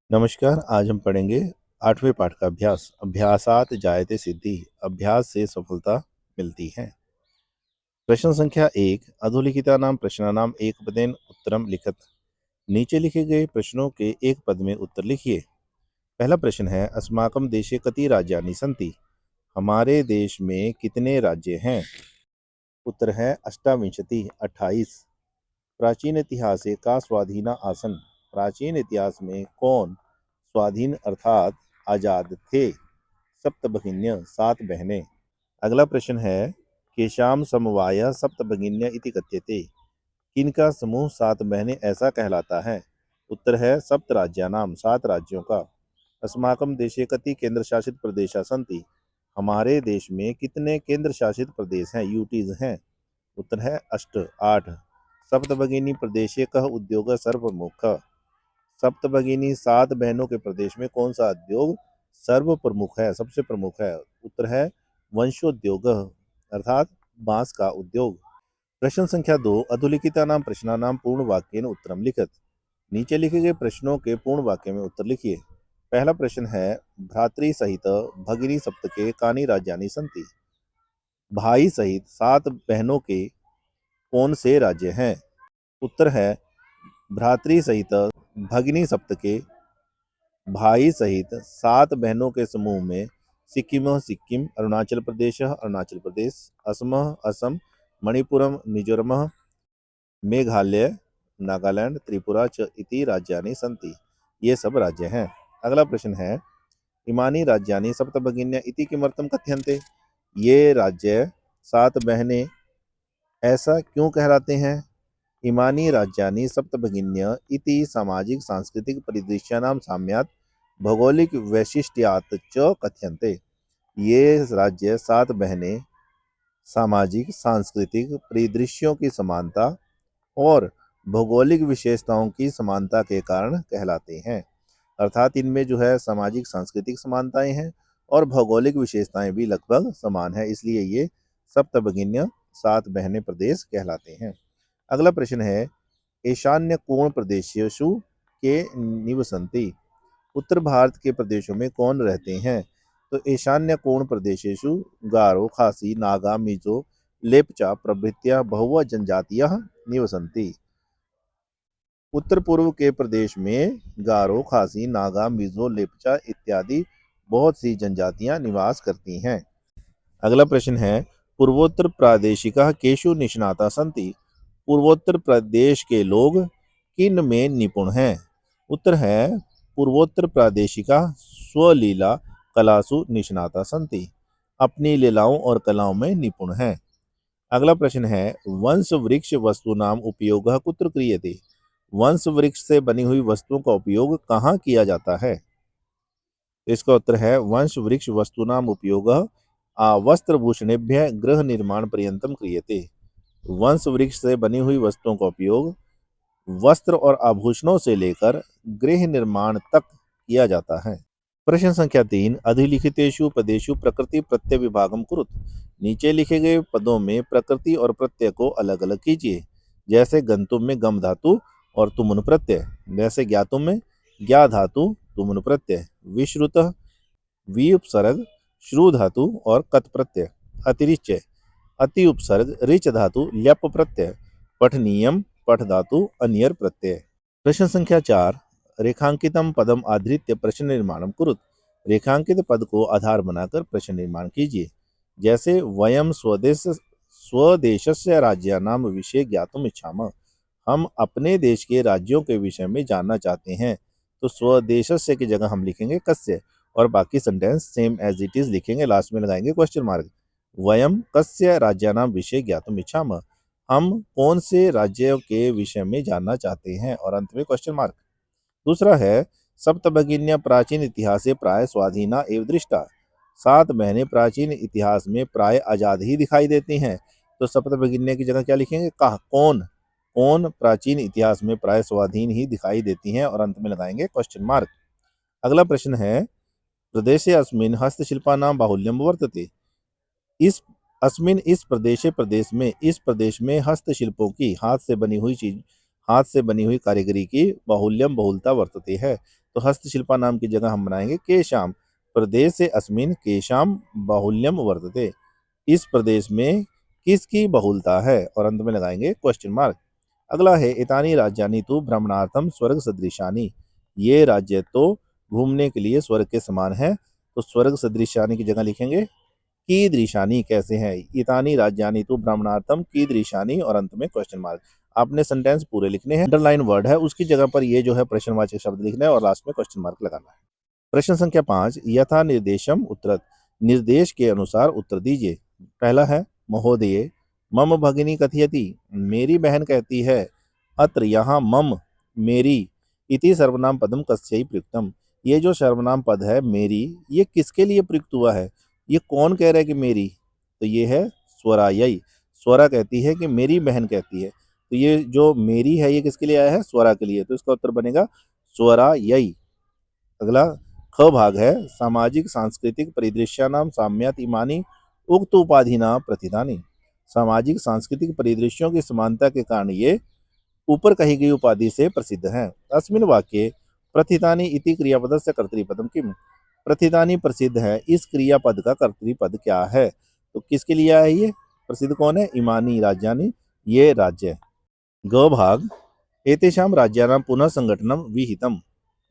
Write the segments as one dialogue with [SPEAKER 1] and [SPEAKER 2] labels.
[SPEAKER 1] नमस्कार। आज हम पढ़ेंगे 8वें पाठ का अभ्यास। अभ्यासात जायते सिद्धि। अभ्यास से सफलता मिलती है। प्रश्न संख्या 1। अधोलिखितानां प्रश्नानां एकपदेन उत्तरम लिखत। नीचे लिखे गए प्रश्नों के एक पद में उत्तर लिखिए। पहला प्रश्न है, अस्माकं देशे कति राज्यानि सन्ति। हमारे देश में कितने राज्य हैं? उत्तर है अष्टाविंशति 28। प्राचीन इतिहासे का स्वाधीना आसन। प्राचीन इतिहास में कौन स्वाधीन अर्थात आजाद थे? सप्त भगिन्य 7 बहनें। अगला प्रश्न है, केशाम समवाय सप्त भगिन्य इति कथ्यते। किनका समूह 7 बहनें ऐसा कहलाता है? उत्तर है सप्त राज्यानाम 7 राज्यों का। अस्माकं देशे कति केंद्र शासित प्रदेशा सन्ति। हमारे देश में कितने केंद्र शासित प्रदेश हैं, यूटीज हैं? उत्तर है 8। सप्तभगिनी प्रदेशे कह उद्योग सर्वप्रमुख। सप्तभगिनी 7 बहनों के प्रदेश में कौन सा उद्योग सर्व प्रमुख है, सबसे प्रमुख है? उत्तर है वंशोद्योग अर्थात बांस का उद्योग। प्रश्न संख्या 2। अधोलिखितानां प्रश्नानां पूर्ण वाक्येन उत्तरम लिखत। नीचे लिखे गए प्रश्नों के पूर्ण वाक्य में उत्तर लिखिए। पहला प्रश्न है, भ्रातृ सहित भगिनी सप्तके कानि राज्यानि सन्ति। भाई सहित 7 बहनों के कौन से राज्य हैं? उत्तर है भ्रातृ सहित भगिनी सप्तके भाई सहित 7 बहनों के समूह में सिक्किम सिक्किम, अरुणाचल प्रदेश अरुणाचल प्रदेश, असम असम, मणिपुरम मिजोरम, मेघालय नागालैंड, त्रिपुरा च इति राज्यानि सन्ति। ये सब राज्य हैं। अगला प्रश्न है, इमानी राज्यानि सप्तभगिन्य इति किमर्थम कथ्यन्ते। ये राज्य 7 बहनें ऐसा क्यों कहलाते हैं? इमानी राज्यानि सप्तभगिन्य इति सामाजिक सांस्कृतिक परिदृश्यानां साम्यात् भौगोलिक वैशिष्ट्यात् च कथ्यन्ते। ये राज्य 7 बहनें सामाजिक सांस्कृतिक परिदृश्यों की समानता और भौगोलिक विशेषताओं की समानता के कारण कहलाते हैं। अर्थात इनमें जो है सामाजिक सांस्कृतिक समानताएं हैं और भौगोलिक विशेषताएं भी लगभग समान है, इसलिए ये सप्तभगिन्य 7 बहनें प्रदेश कहलाते हैं। अगला प्रश्न है, ईशान्य कोण प्रदेशेषु के निवसन्ति। उत्तर भारत के प्रदेशों में कौन रहते हैं? तो ईशान्य कोण प्रदेशेषु गारो, खासी, नागा, मिजो, लेप्चा प्रभृत्या बहु जनजातियां निवसन्ति। उत्तर पूर्व के प्रदेश में गारो, खासी, नागा, मिजो, लेप्चा इत्यादि बहुत सी जनजातियां निवास करती हैं। अगला प्रश्न है, पूर्वोत्तर प्रादेशिका केषु निष्णाता सन्ति। पूर्वोत्तर प्रदेश के लोग किन में निपुण हैं? उत्तर है पूर्वोत्तर प्रादेशिका स्वलीला कलासु निष्णाता सन्ति। अपनी लीलाओं और कलाओं में निपुण हैं। अगला प्रश्न है, वंश वृक्ष वस्तूनाम उपयोगः कुत्र क्रियते। वंश वृक्ष से बनी हुई वस्तुओं का उपयोग कहाँ किया जाता है? इसका उत्तर है वंश वृक्ष वस्तूनाम उपयोगः वस्त्रभूषणेभ्यः गृह निर्माण पर्यंतम क्रियते। वंश वृक्ष से बनी हुई वस्तुओं का उपयोग वस्त्र और आभूषणों से लेकर गृह निर्माण तक किया जाता है। प्रश्न संख्या 3। अधिलिखितेषु पदेषु प्रकृति प्रत्यय विभागम कुरुत। नीचे लिखे गए पदों में प्रकृति और प्रत्यय को अलग अलग कीजिए। जैसे गंतुम में गम धातु और तुमुन प्रत्यय, जैसे ज्ञातुम में ज्ञा धातु तुमुन प्रत्यय, विश्रुत वी उपसर्ग श्रु धातु और कत प्रत्यय, अतिरिच्य अति उपसर्ग ऋच धातु ल्यप प्रत्यय, पठनीयम पठ धातु अन्यर प्रत्यय। प्रश्न संख्या 4। रेखांकितम पदम आधृत्य प्रश्न निर्माणम कुरुत। रेखांकित पद को आधार बनाकर प्रश्न निर्माण कीजिए। जैसे वयम स्वदेशस्य राज्यानाम विषय ज्ञातुम इच्छामः। हम अपने देश के राज्यों के विषय में जानना चाहते हैं, तो स्वदेशस्य की जगह हम लिखेंगे कस्य और बाकी sentence same as it is लिखेंगे, लास्ट में लगाएंगे क्वेश्चन मार्क। वयम कस्य राज्यानाम विषय ज्ञातुम इच्छामः। हम कौन से राज्यों के विषय में जानना चाहते हैं, और अंत में क्वेश्चन मार्क। दूसरा है, सप्तभगिन्या प्राचीन इतिहास से प्राय स्वाधीना एवं दृष्टा। 7 बहनें प्राचीन इतिहास में प्राय आजाद ही दिखाई देती हैं, तो सप्तभगिन्या की जगह क्या लिखेंगे? कहा कौन कौन प्राचीन इतिहास में प्राय स्वाधीन ही दिखाई देती हैं, और अंत में लगाएंगे क्वेश्चन मार्क। अगला प्रश्न है, प्रदेशे अस्मिन् हस्तशिल्पानां बाहुल्यम वर्तते। इस अस्मिन इस प्रदेश में हस्तशिल्पों की हाथ से बनी हुई कारीगरी की बाहुल्यम बहुलता वर्तते है। तो हस्तशिल्पा नाम की जगह हम बनाएंगे केशाम प्रदेश से अस्मिन केशाम बाहुल्यम वर्तते। इस प्रदेश में किसकी बहुलता है, और अंत में लगाएंगे क्वेश्चन मार्क। अगला है एतानी राज्यानि तु भ्रमणार्थम स्वर्ग सदृशानि। ये राज्य तो घूमने के लिए स्वर्ग के समान है। तो स्वर्ग सदृशानि की जगह लिखेंगे कीदृशानि। कैसे हैं? इतानी राज्यानि तु भ्रमणार्थम कीदृशानि, और अंत में क्वेश्चन मार्क। आपने सेंटेंस पूरे लिखने हैं, अंडरलाइन वर्ड है उसकी जगह पर ये जो है प्रश्नवाचक शब्द लिखना है और लास्ट में क्वेश्चन मार्क लगाना है। प्रश्न संख्या 5, यथा निर्देशम उत्तरत। निर्देश के अनुसार उत्तर दीजिए। पहला है महोदय मम भगिनी कथयति। मेरी बहन कहती है। अत्र यहाँ मम मेरी इति सर्वनाम पदम कस्यै प्रयुक्तम। ये जो सर्वनाम पद है मेरी, ये किसके लिए प्रयुक्त हुआ है? ये कौन कह रहा है कि मेरी? तो ये है स्वरायई। स्वरा कहती है कि मेरी बहन कहती है। तो ये जो मेरी है ये किसके लिए आया है? स्वरा के लिए। तो इसका उत्तर बनेगा स्वरायई। अगला ख भाग है सामाजिक सांस्कृतिक परिदृश्यानाम साम्यात इमानी उक्त उपाधिना प्रतिदानी। सामाजिक सांस्कृतिक परिदृश्यों की समानता के कारण ये ऊपर कही गई उपाधि से प्रसिद्ध हैं। अस्मिन वाक्ये प्रथितानि इति क्रियापद से कर्तृपदम किम। प्रथितानि प्रसिद्ध है, इस क्रियापद का कर्तृपद क्या है? तो किसके लिए है ये? प्रसिद्ध कौन है? इमानी राज्यानि, ये राज्य। ग भाग एतेषां राज्यानां पुनः संगठनम विहितम।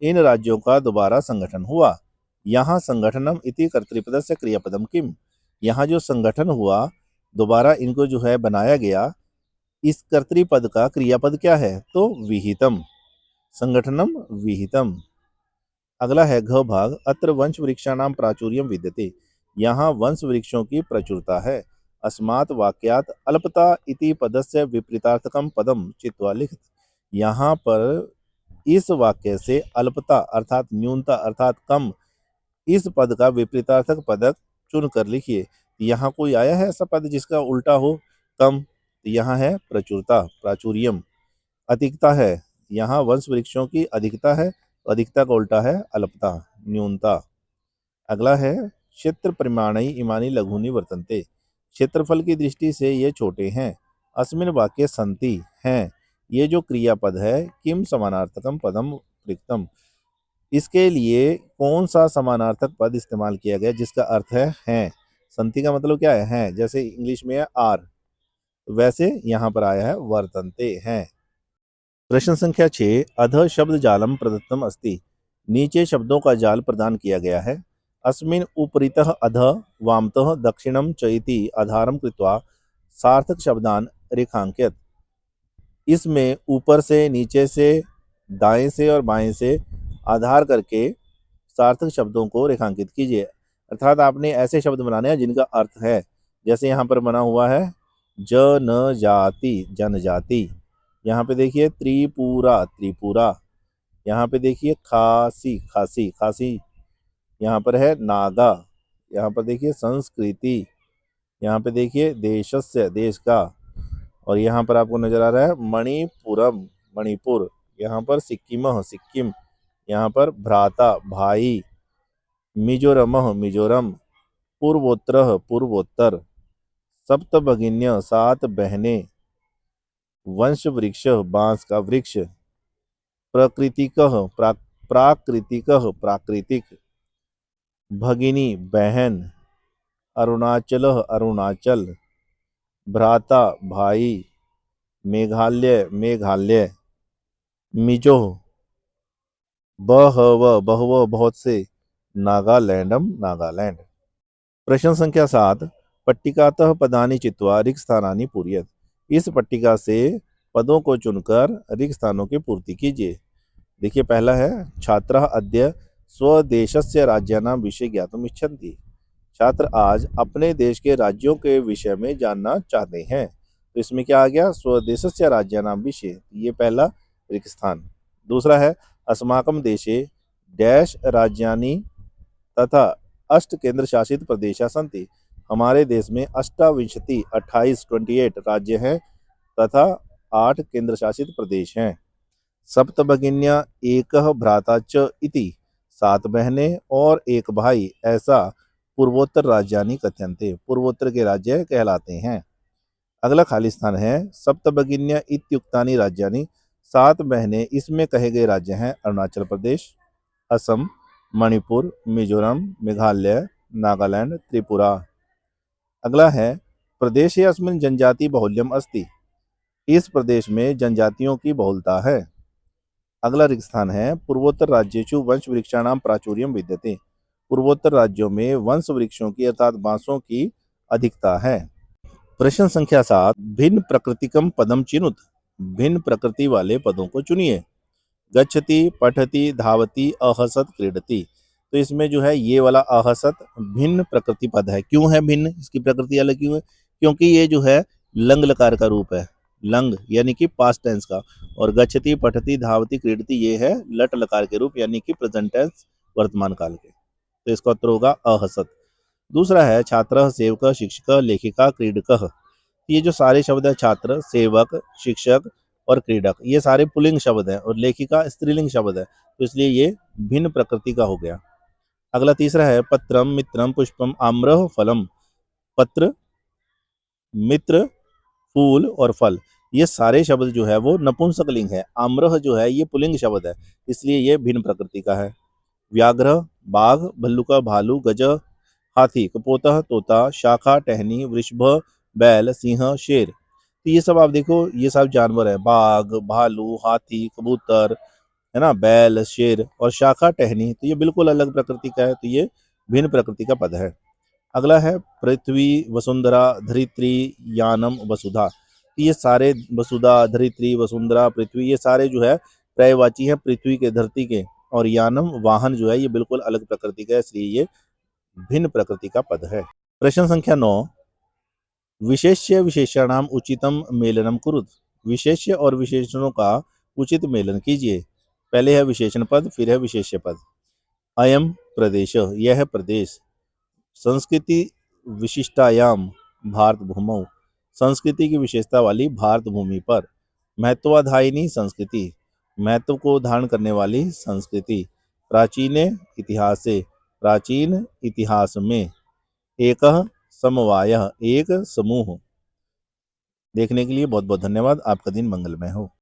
[SPEAKER 1] इन राज्यों का दोबारा संगठन हुआ। यहाँ संगठनम इति कर्तृपद से क्रियापदम किम। यहाँ जो संगठन हुआ दोबारा इनको जो है बनाया गया, इस कर्तृपद का क्रियापद क्या है? तो विहितम। संगठनम विहितम। अगला है घ भाग अत्र वंश वृक्षाणाम प्राचुर्यम विद्यते। यहाँ वंश वृक्षों की प्रचुरता है। अस्मात् वाक्यात अल्पता इति पदस्य विपरीतार्थकम पदम चित्वा लिख। यहाँ पर इस वाक्य से अल्पता अर्थात न्यूनता अर्थात कम, इस पद का विपरीतार्थक पदक चुन कर लिखिए। यहाँ कोई आया है ऐसा पद जिसका उल्टा हो कम? तो यहाँ है प्रचुरता, प्राचुर्यम। अधिकता है, यहाँ वंश वृक्षों की अधिकता है, अधिकता का उल्टा है अल्पता, न्यूनता। अगला है क्षेत्र परिमाणी इमानी लघुनी वर्तन्ते। क्षेत्रफल की दृष्टि से ये छोटे हैं। अस्मिन वाक्य संति हैं। ये जो क्रियापद है किम समानार्थकम पदम रिक्तम, इसके लिए कौन सा समानार्थक पद इस्तेमाल किया गया जिसका अर्थ है हैं? संति का मतलब क्या है? हैं। जैसे इंग्लिश में है आर, वैसे यहाँ पर आया है वर्तन्ते हैं। प्रश्न संख्या 6, अध शब्द जालम प्रदत्तम अस्ति। नीचे शब्दों का जाल प्रदान किया गया है। अस्मिन उपरितः अध वामतः दक्षिणम च इति आधारम कृत्वा सार्थक शब्दान रेखांकित। इसमें ऊपर से, नीचे से, दाएं से और बाएं से आधार करके सार्थक शब्दों को रेखांकित कीजिए। अर्थात आपने ऐसे शब्द बनाने हैं जिनका अर्थ है। जैसे यहाँ पर बना हुआ है जनजाति, जनजाति। यहाँ पे देखिए त्रिपुरा, त्रिपुरा। यहाँ पे देखिए खासी, खासी, खासी। यहाँ पर है नागा। यहाँ पर देखिए संस्कृति। यहाँ पे देखिए देशस्य, देश का। और यहाँ पर आपको नजर आ रहा है मणिपुरम, मणिपुर। यहाँ पर सिक्किम, सिक्किम। यहाँ पर भ्राता, भाई। मिजोरम, मिजोरम। पूर्वोत्तर, पूर्वोत्तर। सप्त भगिन्य, सात बहनें। वंश वृक्ष, बांस का वृक्ष। प्रकृतिक, प्राकृतिक, प्राकृतिक। भगिनी, बहन। अरुणाचल, अरुणाचल। भ्राता, भाई। मेघालय, मेघालय। मिजो, बहव, बहुव, बहुत से। नागालैंडम, नागालैंड। प्रश्न संख्या 7, पट्टिकातः पदानि चित्वा रिक्त स्थानानि पूरयत। इस पट्टिका से पदों को चुनकर रिक्त स्थानों की पूर्ति कीजिए। देखिए पहला है छात्रः अद्य स्वदेशस्य राज्यानां विषय ज्ञातुम् इच्छन्ति। छात्र आज अपने देश के राज्यों के विषय में जानना चाहते हैं। तो इसमें क्या आ गया? स्वदेशस्य राज्यानां विषय, ये पहला रिक्त स्थान। दूसरा है अस्माकं देशे डैश राज्यानि तथा 8 केंद्र शासित प्रदेश सन्ति। हमारे देश में 28 28 राज्य हैं तथा 8 केंद्र शासित प्रदेश हैं। सप्तभगिन्या एकः भ्राता च इति, 7 बहनें और 1 भाई, ऐसा पूर्वोत्तर राज्यानि कथ्यन्ते, पूर्वोत्तर के राज्य कहलाते हैं। अगला खाली स्थान है सप्तभगिन्या इत्युक्तानि राज्यानि, 7 बहनें इसमें कहे गए राज्य हैं अरुणाचल प्रदेश, असम, मणिपुर, मिजोरम, मेघालय, नागालैंड, त्रिपुरा। अगला है प्रदेशे अस्मिन् जनजाति बाहुल्यम अस्ति। इस प्रदेश में जनजातियों की बहुलता है। अगला स्थान है पूर्वोत्तर राज्येषु वंश वृक्षाणाम प्राचुर्यम विद्यते। पूर्वोत्तर राज्यों में वंश वृक्षों की अर्थात बांसों की अधिकता है। प्रश्न संख्या 7, भिन्न प्रकृतिकम पदम चिनुत। भिन्न प्रकृति वाले पदों को चुनिए। गच्छति, पठति, धावति, अहसत, क्रीडति। तो इसमें जो है ये वाला अहसत भिन्न प्रकृति पद है। क्यों है भिन्न, इसकी प्रकृति अलग क्यों है? क्योंकि ये जो है लंग लकार का रूप है, लंग यानी कि पास्ट टेंस का, और गच्छति, पठति, धावति, क्रीडति ये है लट लकार के रूप यानी कि प्रेजेंट टेंस वर्तमान काल के। तो इसका उत्तर होगा अहसत। दूसरा है छात्र, सेवक, शिक्षक, लेखिका, क्रीडक। ये जो सारे शब्द है छात्र, सेवक, शिक्षक और क्रीडक, ये सारे पुल्लिंग शब्द हैं और लेखिका स्त्रीलिंग शब्द है, तो इसलिए ये भिन्न प्रकृति का हो गया। अगला तीसरा है पत्रम, मित्रम, पुष्पम, आम्रह, फलम। पत्र, मित्र, फूल और फल, ये सारे शब्द जो है वो नपुंसकलिंग है। आम्रह जो है ये पुल्लिंग शब्द है, इसलिए ये भिन्न प्रकृति का है। व्याघ्र, बाघ, भल्लुका, भालू, गज, हाथी, कपोतः, तोता, शाखा, टहनी, वृषभ, बैल, सिंह, शेर। तो ये सब आप देखो, ये सब जानवर है, बाघ, भालू, हाथी, कबूतर, है ना, बैल, शेर और शाखा, टहनी, तो ये बिल्कुल अलग प्रकृति का है, तो ये भिन्न प्रकृति का पद है। अगला है पृथ्वी, वसुंधरा, धरित्री, यानम, वसुधा। तो ये सारे वसुधा, धरित्री, वसुंधरा, पृथ्वी, ये सारे जो है पर्यायवाची है पृथ्वी के, धरती के, और यानम वाहन जो है ये बिल्कुल अलग प्रकृति का है, इसलिए ये भिन्न प्रकृति का पद है। प्रश्न संख्या 9, विशेष्य विशेषणाम उचितम मेलनम कुरुत। विशेष्य और विशेषणों का उचित मेलन कीजिए। पहले है विशेषण पद, फिर है विशेष्य पद। अयम प्रदेश, यह है प्रदेश। संस्कृति विशिष्टायाम भारत भूमौ, संस्कृति की विशेषता वाली भारत भूमि पर। महत्वाधायिनी संस्कृति, महत्व को धारण करने वाली संस्कृति। प्राचीने इतिहासे, प्राचीन इतिहास में। एकः समवायः, एक समूह। देखने के लिए बहुत बहुत धन्यवाद। आपका दिन मंगलमय हो।